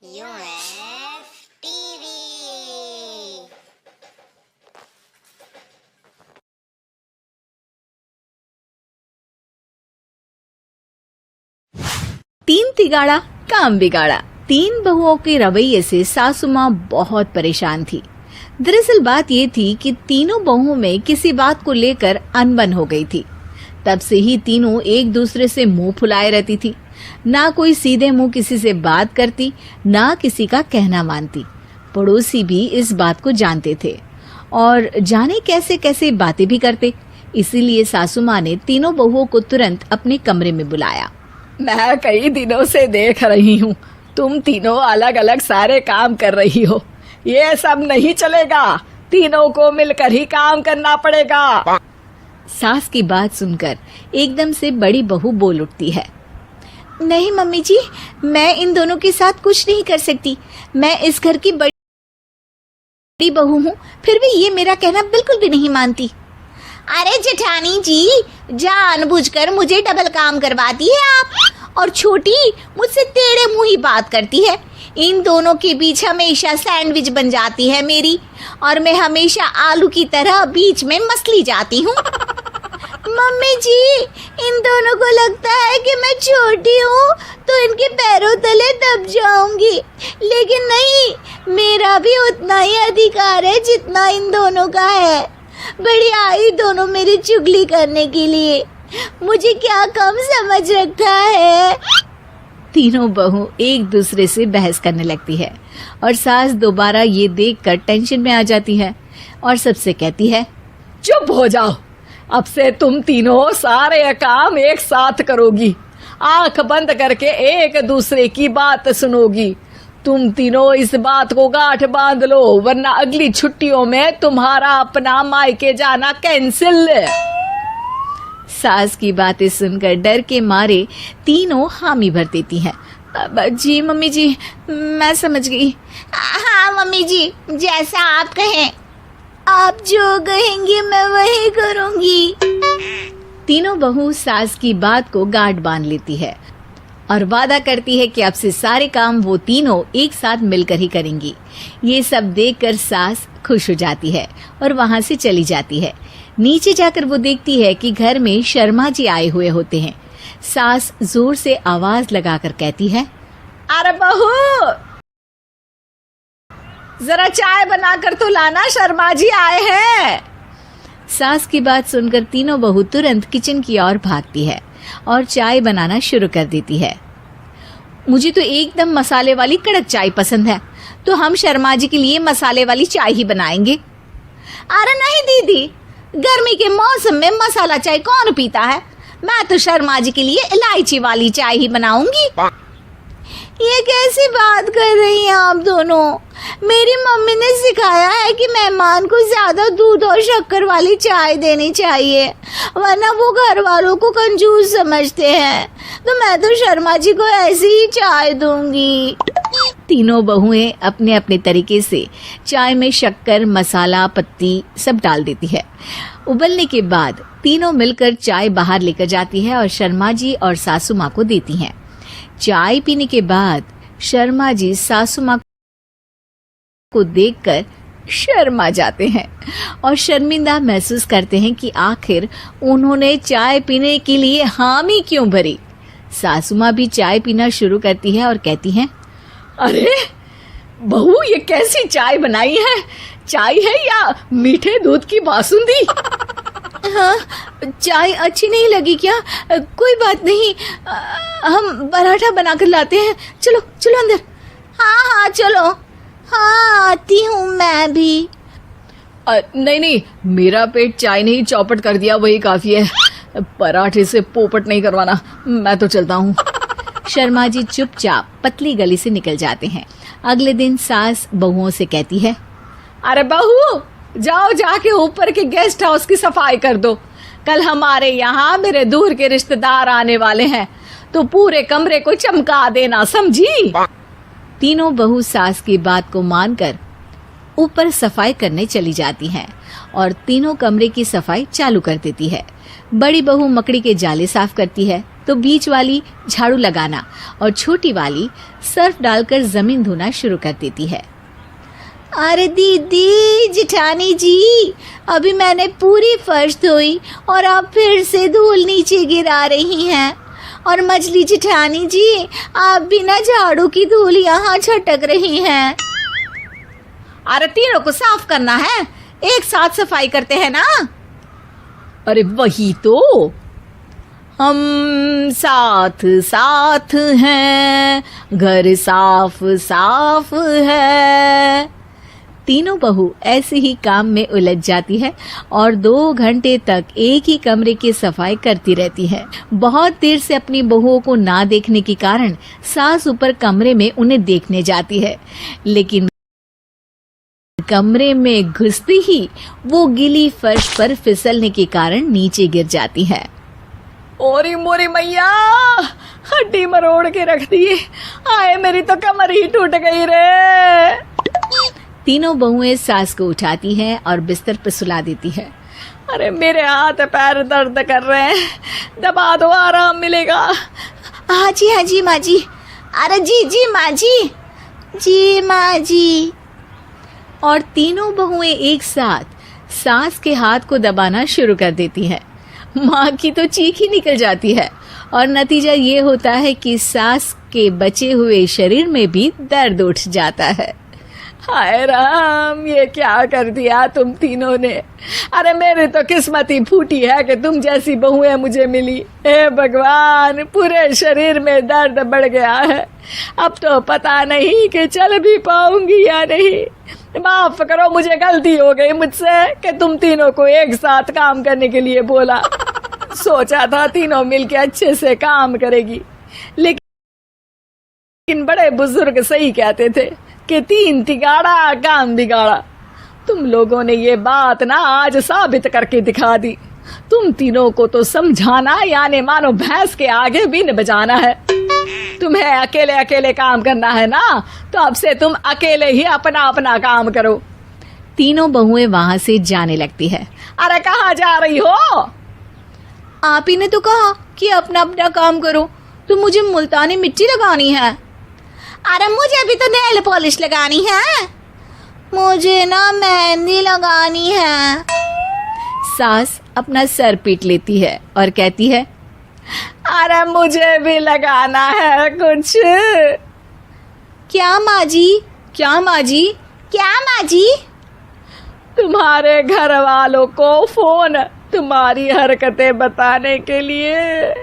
UF TV. तीन तिगाड़ा काम बिगाड़ा। तीन बहुओं के रवैये से सासू माँ बहुत परेशान थी। दरअसल बात ये थी कि तीनों बहुओं में किसी बात को लेकर अनबन हो गई थी। तब से ही तीनों एक दूसरे से मुंह फुलाए रहती थी। ना कोई सीधे मुंह किसी से बात करती, ना किसी का कहना मानती। पड़ोसी भी इस बात को जानते थे और जाने कैसे कैसे बातें भी करते। इसीलिए सासू माँ ने तीनों बहुओं को तुरंत अपने कमरे में बुलाया। मैं कई दिनों से देख रही हूँ, तुम तीनों अलग अलग सारे काम कर रही हो। ये सब नहीं चलेगा, तीनों को मिलकर ही काम करना पड़ेगा। सास की बात सुनकर एकदम से बड़ी बहू बोल उठती है। नहीं मम्मी जी, मैं इन दोनों के साथ कुछ नहीं कर सकती। मैं इस घर की बड़ी बहू हूँ, फिर भी ये मेरा कहना बिल्कुल भी नहीं मानती। अरे जेठानी जी, जानबूझकर मुझे डबल काम करवाती है आप। और छोटी मुझसे टेढ़े मुंह ही बात करती है। इन दोनों के बीच हमेशा सैंडविच बन जाती है मेरी, और मैं हमेशा आलू की तरह बीच में मसली जाती हूँ। मम्मी जी, इन दोनों को लगता है कि मैं छोटी हूँ तो इनके पैरों तले दब जाऊंगी, लेकिन नहीं, मेरा भी उतना ही अधिकार है जितना इन दोनों का है। बड़ी आई दोनों मेरी चुगली करने के लिए, मुझे क्या कम समझ रखा है। तीनों बहू एक दूसरे से बहस करने लगती है और सास दोबारा ये देखकर टेंशन में आ जाती है और सबसे कहती है, चुप हो जाओ, अब से तुम तीनों सारे काम एक साथ करोगी। आंख बंद करके एक दूसरे की बात सुनोगी। तुम तीनों इस बात को गांठ बांध लो, वरना अगली छुट्टियों में तुम्हारा अपना मायके जाना कैंसिल। सास की बातें सुनकर डर के मारे तीनों हामी भर देती हैं। जी मम्मी जी, मैं समझ गई। हाँ मम्मी जी, जैसा आप कहें। आप जो कहेंगी मैं वही करूंगी। तीनों बहू सास की बात को गांठ बांध लेती है और वादा करती है कि अब से सारे काम वो तीनों एक साथ मिलकर ही करेंगी। ये सब देखकर सास खुश हो जाती है और वहां से चली जाती है। नीचे जाकर वो देखती है कि घर में शर्मा जी आए हुए होते हैं। सास जोर से आवाज लगाकर कहती है, अरे बहू, जरा चाय बनाकर तो लाना, शर्मा जी आए हैं। सास की बात सुनकर तीनों बहू तुरंत किचन की ओर भागती है और चाय बनाना शुरू कर देती है। मुझे तो एकदम मसाले वाली कड़क चाय पसंद है, तो हम शर्मा जी के लिए मसाले वाली चाय ही बनाएंगे। अरे नहीं दीदी, गर्मी के मौसम में मसाला चाय कौन पीता है? मैं तो शर्मा जी के लिए इलायची वाली चाय ही बनाऊंगी। ये कैसी बात कर रही हैं आप दोनों? मेरी मम्मी ने सिखाया है कि मेहमान को ज्यादा दूध और शक्कर वाली चाय देनी चाहिए, वरना वो घर वालों को कंजूस समझते हैं। तो मैं तो शर्मा जी को ऐसी ही चाय दूंगी। तीनों बहुएं अपने अपने तरीके से चाय में शक्कर, मसाला, पत्ती सब डाल देती है। उबलने के बाद तीनों मिलकर चाय बाहर लेकर जाती है और शर्मा जी और सासू माँ को देती हैं। चाय पीने के बाद शर्मा जी सासू माँ को देखकर शर्मा जाते हैं और शर्मिंदा महसूस करते हैं कि आखिर उन्होंने चाय पीने के लिए हामी क्यों भरी। सासू माँ भी चाय पीना शुरू करती है और कहती हैं, अरे बहू, ये कैसी चाय बनाई है? चाय है या मीठे दूध की बासुंदी? हाँ, चाय अच्छी नहीं लगी क्या? कोई बात नहीं, हम पराठा बनाकर लाते हैं। चलो चलो अंदर। हाँ चलो। हाँ, आती हूँ मैं भी। नहीं नहीं, मेरा पेट चाय ने ही चौपट कर दिया, वही काफी है। पराठे से पोपट नहीं करवाना, मैं तो चलता हूँ। शर्मा जी चुपचाप पतली गली से निकल जाते हैं। अगले दिन सास बहुओं से कहती है, अरे बहू, जाओ जाके ऊपर के गेस्ट हाउस की सफाई कर दो। कल हमारे यहाँ मेरे दूर के रिश्तेदार आने वाले हैं, तो पूरे कमरे को चमका देना, समझी? तीनों बहू सास की बात को मानकर ऊपर सफाई करने चली जाती हैं और तीनों कमरे की सफाई चालू कर देती है। बड़ी बहू मकड़ी के जाले साफ करती है, तो बीच वाली झाड़ू लगाना और छोटी वाली सर्फ डालकर जमीन धोना शुरू कर देती है। अरे दीदी जेठानी जी, अभी मैंने पूरी फर्श धोई और आप फिर से धूल नीचे गिरा रही हैं। और मछली जेठानी जी, आप बिना झाड़ू की धूल यहाँ छटक रही हैं। अरे तीनों को साफ करना है, एक साथ सफाई करते हैं ना। अरे वही तो, हम साथ साथ हैं, घर साफ साफ है। तीनों बहू ऐसे ही काम में उलझ जाती है और 2 घंटे तक एक ही कमरे की सफाई करती रहती है। बहुत देर से अपनी बहुओं को ना देखने के कारण सास ऊपर कमरे में उन्हें देखने जाती है, लेकिन कमरे में घुसते ही वो गीली फर्श पर फिसलने के कारण नीचे गिर जाती है। ओरी मोरी मैया, हड्डी मरोड़ के रख दी। आए मेरी तो कमर ही टूट गई रे। तीनों बहुएं सास को उठाती हैं और बिस्तर पर सुला देती है। अरे मेरे हाथ पैर दर्द कर रहे हैं, दबा दो आराम मिलेगा। हाँ जी माँ जी। अरे जी माँ जी, जी माँ जी। और तीनों बहुएं एक साथ सास के हाथ को दबाना शुरू कर देती हैं। माँ की तो चीख ही निकल जाती है और नतीजा ये होता है कि सास के बचे हुए शरीर में भी दर्द उठ जाता है। हाय राम, ये क्या कर दिया तुम तीनों ने। अरे मेरी तो किस्मत ही फूटी है कि तुम जैसी बहुएं मुझे मिली। हे भगवान, पूरे शरीर में दर्द बढ़ गया है। अब तो पता नहीं कि चल भी पाऊंगी या नहीं। माफ करो, मुझे गलती हो गई मुझसे कि तुम तीनों को एक साथ काम करने के लिए बोला। सोचा था तीनों मिलके अच्छे से काम करेगी, लेकिन बड़े बुजुर्ग सही कहते थे कि 3 तिगाड़ा काम बिगाड़ा। तुम लोगों ने ये बात ना आज साबित करके दिखा दी। तुम तीनों को तो समझाना यानी मानो भैंस के आगे बीन बजाना है। तुम्हें अकेले अकेले काम करना है ना, तो अब से तुम अकेले ही अपना अपना काम करो। तीनों बहुएं वहां से जाने लगती है। अरे कहाँ जा रही हो? आप ही ने तो कहा कि अपना अपना काम करो, तो मुझे मुल्तानी मिट्टी लगानी है। अरे मुझे भी तो नेल पॉलिश लगानी है। मुझे ना मेहंदी लगानी है। सास अपना सर पीट लेती है और कहती है, अरे मुझे भी लगाना है कुछ। क्या माँ जी? क्या माँ जी? क्या माँ जी? तुम्हारे घर वालों को फोन तुम्हारी हरकतें बताने के लिए।